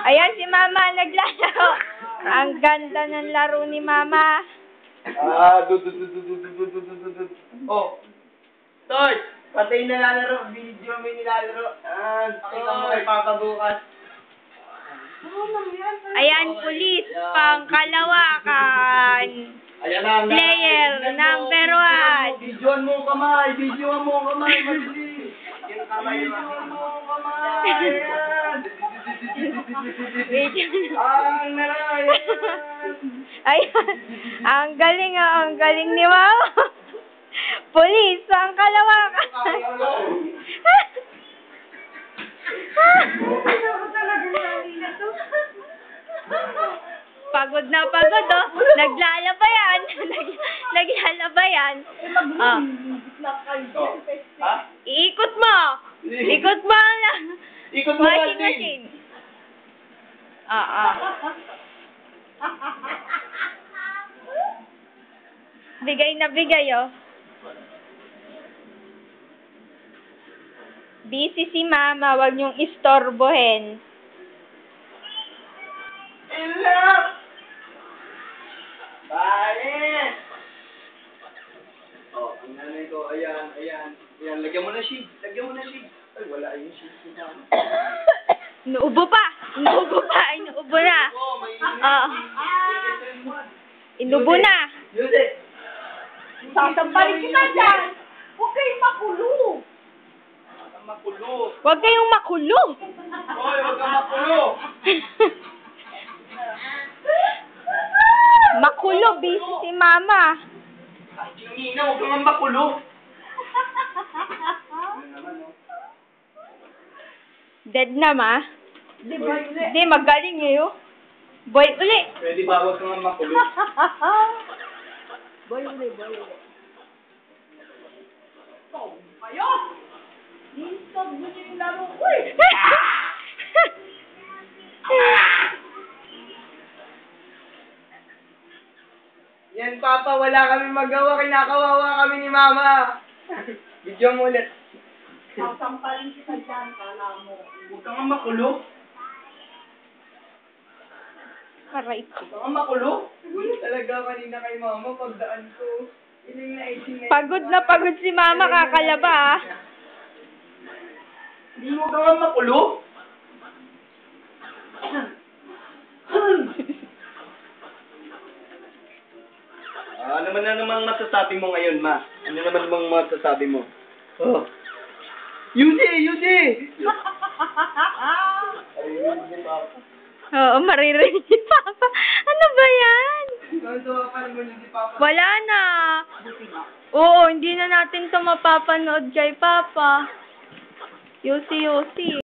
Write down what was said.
Ayan si Mama naglalaro. Ang ganda ng laro ni Mama. Oh. Tol, patay na lalaro. Video may nilalaro. Pakita mo kay Papa bukas. Ayan, pulis, pangkalawakan. Ayan na. Player number 1. Videoan mo kamay. Videoan mo kamay. Mali. Videoan mo kamay. Ang naray. Ayan. Ang galing ang galing ni Mama. Pulis, pangkalawakan. Pagod na pagod, oh. Naglalabayan. Naglalabayan. Oh. Ha? Iikot mo. Ikot mo na. Ikot mo Machine. Ah. Bigay na bigay, oh. Busy si Mama, wag niyong istorbohin. Enough! Balik! Oh, ang nanay ko, ayan. Lagyan mo na shade. Ay, wala yung shade si Mama. Inuubo pa. Inuubo na. Oh, may Inubo na. Yuse! Sasampalin kita dyan! Huwag kayong makulo! Makulo! Huwag kayong makulo. Hoy, huwag kang makulo! Makulo, busy si Mama. Ay, Chingina, huwag kang makulo! Dead na, Ma. Di ba yun eh? Hindi, magaling eh, oh. Boy, uli. Pwede ba huwag kang makulo? Boy uli. So, kayo! Stop mo yung laro ko eh! Yan, Papa, wala kami magawa. Kinakawawa kami ni Mama. Video mo ulit. Sasampalin kita dyan, kala mo. Huwag kang makulo. Aray ko. Huwag kang makulo. Talaga kanina kay Mama, pagdaan ko. Iling na 18 na. Pagod na pagod si Mama, kakalaba, ah. Hindi mo ka makulo. Ano naman masasabi mo ngayon, Ma? Ano naman bang masasabi mo? Oh. Yusi! Oo, maririnig si Papa. Ano ba yan? Wala na. Oo, hindi na natin ito mapapanood kay Papa. Yusi.